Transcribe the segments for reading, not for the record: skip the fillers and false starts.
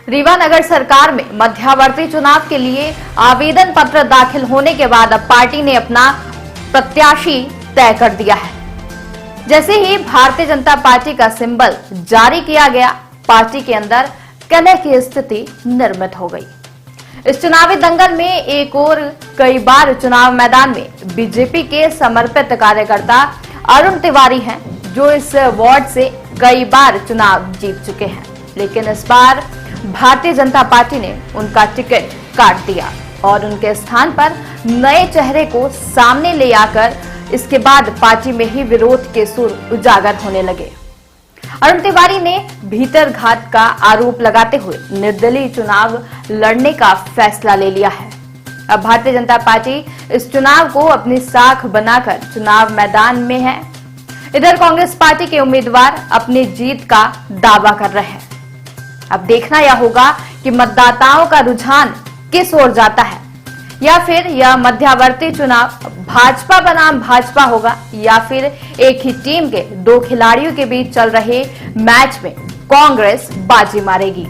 रीवा नगर सरकार में मध्यावर्ती चुनाव के लिए आवेदन पत्र दाखिल होने के बाद अब पार्टी ने अपना प्रत्याशी तय कर दिया है। जैसे ही भारतीय जनता पार्टी का सिंबल जारी किया गया, पार्टी के अंदर कलह की स्थिति निर्मित हो गई। इस चुनावी दंगल में एक और कई बार चुनाव मैदान में बीजेपी के समर्पित कार्यकर्ता अरुण तिवारी हैं, जो इस वार्ड से कई बार चुनाव जीत चुके हैं, लेकिन इस बार भारतीय जनता पार्टी ने उनका टिकट काट दिया और उनके स्थान पर नए चेहरे को सामने ले आकर इसके बाद पार्टी में ही विरोध के सुर उजागर होने लगे। अरुण तिवारी ने भीतरघात का आरोप लगाते हुए निर्दलीय चुनाव लड़ने का फैसला ले लिया है। अब भारतीय जनता पार्टी इस चुनाव को अपनी साख बनाकर चुनाव मैदान में है। इधर कांग्रेस पार्टी के उम्मीदवार अपनी जीत का दावा कर रहे हैं। अब देखना यह होगा कि मतदाताओं का रुझान किस ओर जाता है, या फिर यह मध्यावर्ती चुनाव भाजपा बनाम भाजपा होगा, या फिर एक ही टीम के दो खिलाड़ियों के बीच चल रहे मैच में कांग्रेस बाजी मारेगी।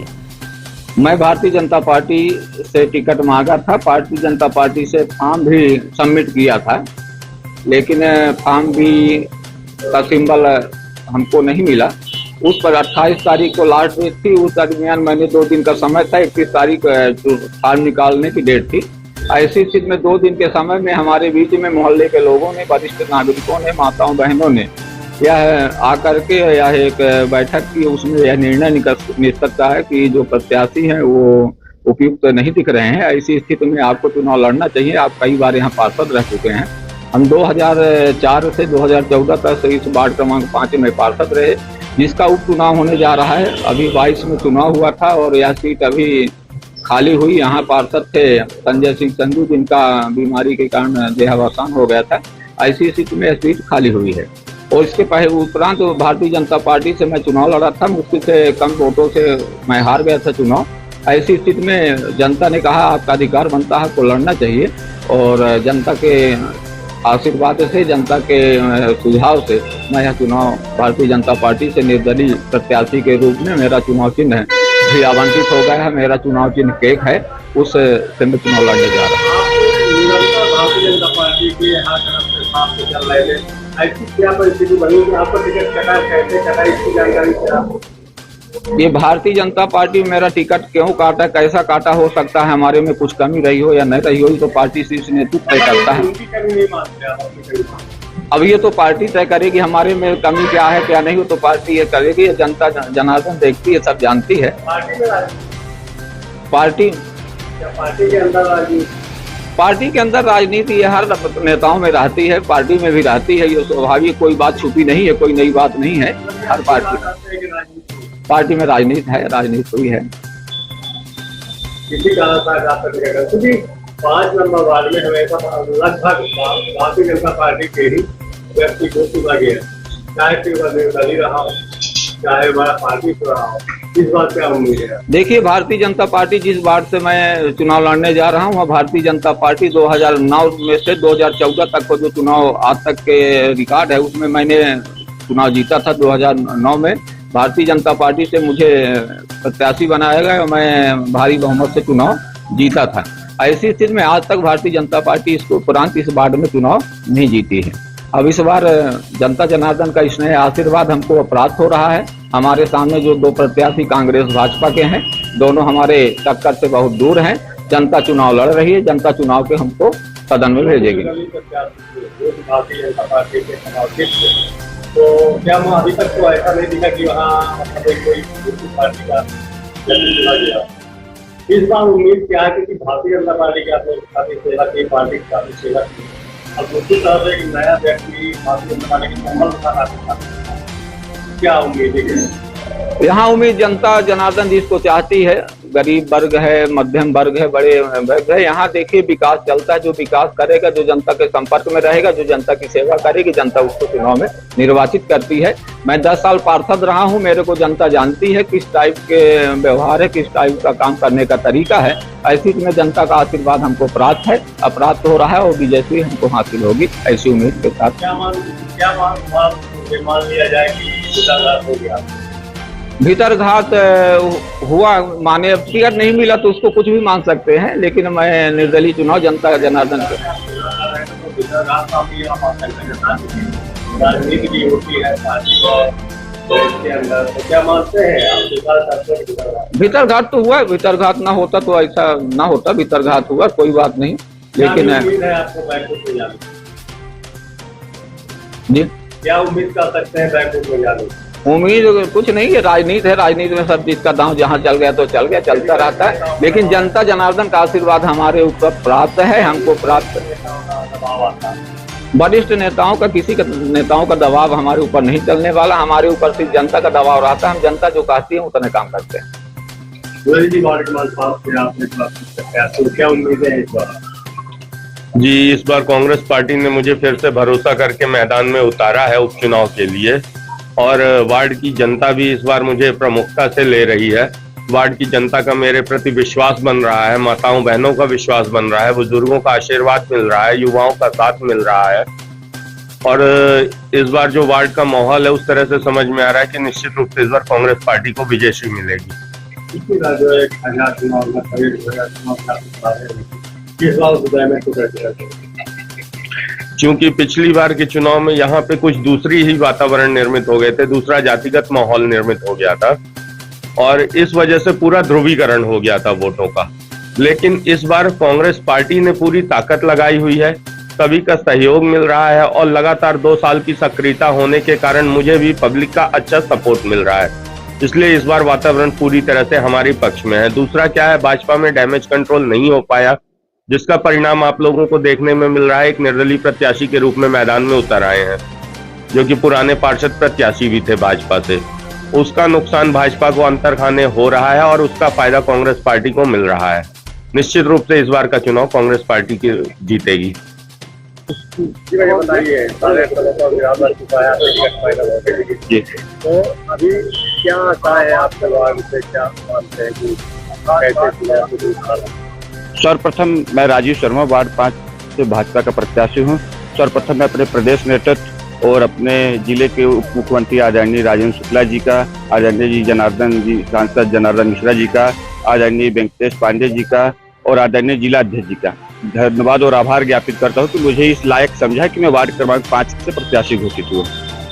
मैं भारतीय जनता पार्टी से टिकट मांगा था। भारतीय जनता पार्टी से फॉर्म भी सबमिट किया था, लेकिन फॉर्म भी का सिंबल हमको नहीं मिला। उस पर 28 तारीख को लास्ट डेट थी। उस दरमियान मैंने 2 दिन का समय था। 31 तारीख फॉर्म निकालने की डेट थी। ऐसी स्थिति में 2 दिन के समय में हमारे बीच में मोहल्ले के लोगों ने, वरिष्ठ नागरिकों ने, माताओं बहनों ने यह आकर के यह एक बैठक की। उसमें यह निर्णय निकल सकता है कि जो प्रत्याशी हैं वो उपयुक्त नहीं दिख रहे हैं। ऐसी स्थिति में आपको चुनाव लड़ना चाहिए। आप कई बार यहाँ पार्षद रह चुके हैं। हम 2004 से 2014 तक इस वार्ड क्रमांक 5 में पार्षद रहे, जिसका उपचुनाव होने जा रहा है। अभी 22 में चुनाव हुआ था और यह सीट अभी खाली हुई। यहाँ पार्षद थे संजय सिंह संधू, जिनका बीमारी के कारण देहावसान हो गया था। ऐसी स्थिति में सीट खाली हुई है। और इसके पहले उपरांत भारतीय जनता पार्टी से मैं चुनाव लड़ा था। मुश्किल से कम वोटों से मैं हार गया था चुनाव। ऐसी स्थिति में जनता ने कहा आपका अधिकार बनता है, आपको लड़ना चाहिए। और जनता के आशीर्वाद से, जनता के सुझाव से मैं यह चुनाव भारतीय जनता पार्टी से निर्दलीय प्रत्याशी के रूप में मेरा चुनाव चिन्ह भी आवंटित हो गया है। मेरा चुनाव चिन्ह केक है, उस से मैं चुनाव लड़ने जा रहा हूँ। भारतीय जनता पार्टी के यहाँ चल रहे थे, ऐसी क्या परिस्थिति बनी कि आपको टिकट कटा, कैसे कटा, इसकी जानकारी क्या? ये भारतीय जनता पार्टी में मेरा टिकट क्यों काटा, कैसा काटा, हो सकता है हमारे में कुछ कमी रही हो या नहीं रही हो, तो पार्टी शीर्ष नेतृत्व तय करता है। अब ये तो पार्टी तय करेगी हमारे में कमी क्या है क्या नहीं हो, तो पार्टी ये करेगी। ये जनता जनार्दन देखती है, सब जानती है। पार्टी के अंदर राजनीति हर नेताओं में रहती है, पार्टी में भी रहती है। ये स्वाभाविक, कोई बात छुपी नहीं है, कोई नई बात नहीं है। हर पार्टी में राजनीति है, राजनीति हुई है। किसी कारण से 5 नंबर वार्ड में हमेशा लगभग भारतीय जनता पार्टी के ही व्यक्ति को चुना गया, चाहे फिर निर्दलीय रहा हो, चाहे हमारा पार्टी से रहा हो। इस बात क्या उम्मीद है? देखिए, भारतीय जनता पार्टी जिस वार्ड से मैं चुनाव लड़ने जा रहा हूँ, वह भारतीय जनता पार्टी 2009 में से 2014 तक को जो चुनाव आज तक के रिकॉर्ड है, उसमें मैंने चुनाव जीता था। 2009 में भारतीय जनता पार्टी से मुझे प्रत्याशी बनाया गया और मैं भारी बहुमत से चुनाव जीता था। ऐसी स्थिति में आज तक भारतीय जनता पार्टी इसको उपरांत इस वार्ड में चुनाव नहीं जीती है। अब इस बार जनता जनार्दन का स्नेह आशीर्वाद हमको प्राप्त हो रहा है। हमारे सामने जो 2 प्रत्याशी कांग्रेस भाजपा के हैं, दोनों हमारे टक्कर से बहुत दूर हैं। जनता चुनाव लड़ रही है, जनता चुनाव के हमको सदन में भेजेगी। तो क्या अभी तक तो ऐसा नहीं दिखा कि वहाँ कोई पार्टी का चुना गया? इस बार उम्मीद क्या है कि भारतीय जनता पार्टी की आपने काफी सेवा की, पार्टी की काफी सेवा की, अब दूसरी तरफ एक नया व्यक्ति भारतीय जनता पार्टी के संबल था, क्या उम्मीद है? यहाँ उम्मीद जनता जनार्दन जिसको चाहती है, गरीब वर्ग है, मध्यम वर्ग है, बड़े वर्ग है। यहाँ देखिए विकास चलता है। जो विकास करेगा, जो जनता के संपर्क में रहेगा, जो जनता की सेवा करेगी, जनता उसको चुनाव में निर्वाचित करती है। मैं 10 साल पार्षद रहा हूँ। मेरे को जनता जानती है किस टाइप के व्यवहार है, किस टाइप का काम करने का तरीका है। ऐसी में जनता का आशीर्वाद हमको प्राप्त है, अप्राप्त हो रहा है, और विजय हमको हासिल होगी, ऐसी उम्मीद के साथ। क्या मान लिया जाए कि हो गया? भीतर घात हुआ, माने अब टिकट नहीं मिला तो उसको कुछ भी मान सकते हैं, लेकिन मैं निर्दलीय चुनाव जनता का जनार्दन के राजनीति भी होती है पार्टी और इसके अंदर, तो क्या मानते हैं आप? भीतर घात तो हुआ, भीतर घात ना होता तो ऐसा ना होता, भीतर घात हुआ, कोई बात नहीं, लेकिन उम्मीद है आपको बैकफुट में जाने? जी क्या उम्मीद कर सकते हैं बैकफुट में जाने? उम्मीद कुछ नहीं है, राजनीति है, राजनीति में सब चीज का दांव जहां चल गया तो चल गया, चलता रहता है, लेकिन जनता जनार्दन का आशीर्वाद हमारे ऊपर प्राप्त है, हमको प्राप्त है। वरिष्ठ नेताओं का, किसी का नेताओं का दबाव हमारे ऊपर नहीं चलने वाला, हमारे ऊपर सिर्फ जनता का दबाव रहता है, हम जनता जो कहती है उतने काम करते हैं। तो क्या उम्मीद है इस बार? जी, इस बार कांग्रेस पार्टी ने मुझे फिर से भरोसा करके मैदान में उतारा है उपचुनाव के लिए, और वार्ड की जनता भी इस बार मुझे प्रमुखता से ले रही है। वार्ड की जनता का मेरे प्रति विश्वास बन रहा है, माताओं बहनों का विश्वास बन रहा है, बुजुर्गों का आशीर्वाद मिल रहा है, युवाओं का साथ मिल रहा है, और इस बार जो वार्ड का माहौल है उस तरह से समझ में आ रहा है कि निश्चित रूप से इस बार कांग्रेस पार्टी को विजयश्री मिलेगी। क्योंकि पिछली बार के चुनाव में यहाँ पे कुछ दूसरी ही वातावरण निर्मित हो गए थे, दूसरा जातिगत माहौल निर्मित हो गया था, और इस वजह से पूरा ध्रुवीकरण हो गया था वोटों का। लेकिन इस बार कांग्रेस पार्टी ने पूरी ताकत लगाई हुई है, सभी का सहयोग मिल रहा है, और लगातार 2 साल की सक्रियता होने के कारण मुझे भी पब्लिक का अच्छा सपोर्ट मिल रहा है, इसलिए इस बार वातावरण पूरी तरह से हमारे पक्ष में है। दूसरा क्या है, भाजपा में डैमेज कंट्रोल नहीं हो पाया, जिसका परिणाम आप लोगों को देखने में मिल रहा है। एक निर्दलीय प्रत्याशी के रूप में मैदान में उतर आए हैं, जो कि पुराने पार्षद प्रत्याशी भी थे भाजपा से, उसका नुकसान भाजपा को अंतर खाने हो रहा है, और उसका फायदा कांग्रेस पार्टी को मिल रहा है। निश्चित रूप से इस बार का चुनाव कांग्रेस पार्टी की जीतेगी। जी, तो अभी क्या आता है आपके वार्ड से, क्या मानते हैं कि कैसे? सर्वप्रथम मैं राजीव शर्मा, वार्ड 5 से भाजपा का प्रत्याशी हूं। सर्वप्रथम मैं अपने प्रदेश नेतृत्व और अपने जिले के उप मुख्यमंत्री आदरणीय राजेंद्र शुक्ला जी का, आदरणीय जी जनार्दन जी, सांसद जनार्दन मिश्रा जी का, आदरणीय वेंकटेश पांडे जी का और आदरणीय जिला अध्यक्ष जी का धन्यवाद और आभार ज्ञापित करता हूं कि मुझे इस लायक समझा कि मैं वार्ड क्रमांक 5 से प्रत्याशी घोषित हुआ।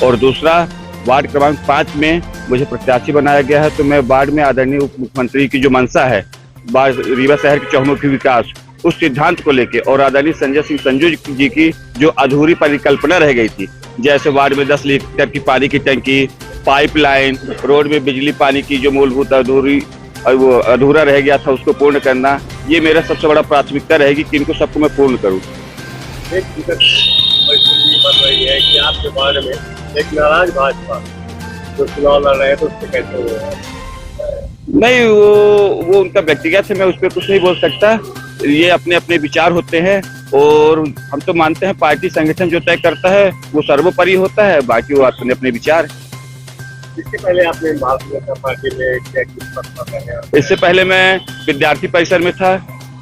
और दूसरा, वार्ड क्रमांक 5 में मुझे प्रत्याशी बनाया गया है, तो मैं वार्ड में आदरणीय उप मुख्यमंत्री की जो मंशा है, रीवा शहर के चहुमुखी विकास, उस सिद्धांत को लेके, और आदरणीय संजय सिंह संजू जी की जो अधूरी परिकल्पना रह गई थी, जैसे वार्ड में 10 लीटर की पानी की टंकी, पाइपलाइन, रोड में बिजली पानी की जो मूलभूत अधूरा रह गया था, उसको पूर्ण करना, ये मेरा सबसे बड़ा प्राथमिकता रहेगी कि इनको सबको मैं पूर्ण करूं। एक परिस्थिति बन रही है कि आपके वार्ड में एक नाराज भाजपा जो चुनाव लड़ रहे हैं, तो उससे कैसे हुआ? नहीं, वो उनका व्यक्तिगत है, मैं उस पर कुछ नहीं बोल सकता, ये अपने अपने विचार होते हैं, और हम तो मानते हैं पार्टी संगठन जो तय करता है वो सर्वोपरि होता है, बाकी वो अपने अपने विचार। इससे पहले आपने भारतीय जनता पार्टी में क्या किस पद पर रहे? इससे पहले मैं विद्यार्थी परिषद में था,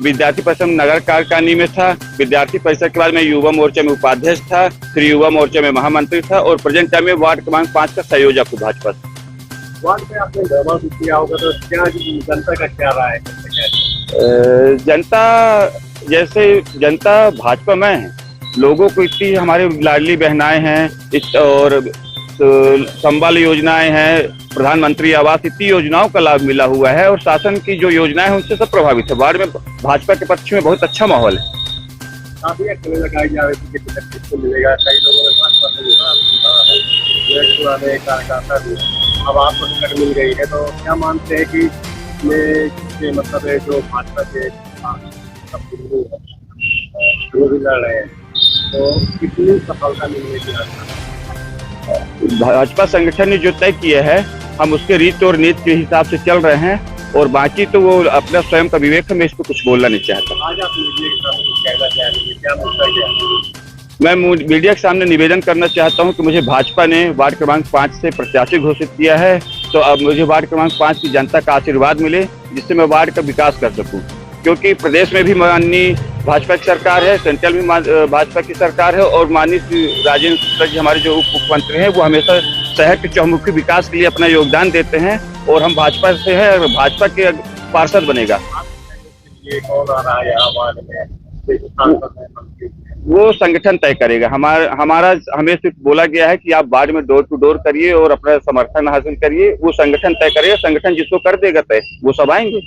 विद्यार्थी परिषद में नगर कार्यकारिणी में था, विद्यार्थी परिषद के बाद मैं युवा मोर्चा में उपाध्यक्ष था, फिर युवा मोर्चा में महामंत्री था, और प्रेजेंट टाइम में वार्ड क्रमांक 5 का संयोजक हूँ भाजपा से। वार्ड में आपने दवा भी किया होगा, तो क्या जनता का क्या राय है? जनता भाजपा में है, लोगों को इतनी हमारे लाडली बहनाएं हैं और संबल योजनाएं हैं, प्रधानमंत्री आवास, इतनी योजनाओं का लाभ मिला हुआ है, और शासन की जो योजनाएं हैं उनसे सब प्रभावित है। वार्ड में भाजपा के पक्ष में बहुत अच्छा माहौल है। काफी अकेले लगाई जा रही थी कि टिकट किसको मिलेगा, कई लोगों ने भाजपा से पुराने कार्यकर्ता भी, अब आपको टिकट मिल गई है, तो क्या मानते हैं कि मतलब है जो भाजपा के जो भी लड़ रहे हैं, तो कितनी सफलता मिलने की आशा? भाजपा संगठन ने जो तय किया है, हम उसके रीत और नीति के हिसाब से चल रहे हैं, और बाकी तो वो अपना स्वयं का विवेक है, मैं इसको कुछ बोलना नहीं चाहता। आज आप मीडिया के साथ कहना चाहेंगे, क्या मुद्दा क्या? मैं मीडिया के सामने निवेदन करना चाहता हूं कि मुझे भाजपा ने वार्ड क्रमांक 5 से प्रत्याशी घोषित किया है, तो अब मुझे वार्ड क्रमांक 5 की जनता का आशीर्वाद मिले, जिससे मैं वार्ड का विकास कर सकूं, क्योंकि प्रदेश में भी माननीय भाजपा की सरकार है, सेंट्रल में भाजपा की सरकार है, और माननीय राजेंद्र जी हमारे जो उप मुख्यमंत्री हैं वो हमेशा शहर के चहुमुखी विकास के लिए अपना योगदान देते हैं और हम भाजपा से हैं और भाजपा के पार्षद बनेगा। ये कौन आ रहा है यहाँ वार्ड में, सांसद है, मंत्री है? वो संगठन तय करेगा। हमारा हमें सिर्फ बोला गया है कि आप वार्ड में डोर टू डोर करिए और अपना समर्थन हासिल करिए, वो संगठन तय करेगा। संगठन जिसको कर देगा तय वो सब आएंगे।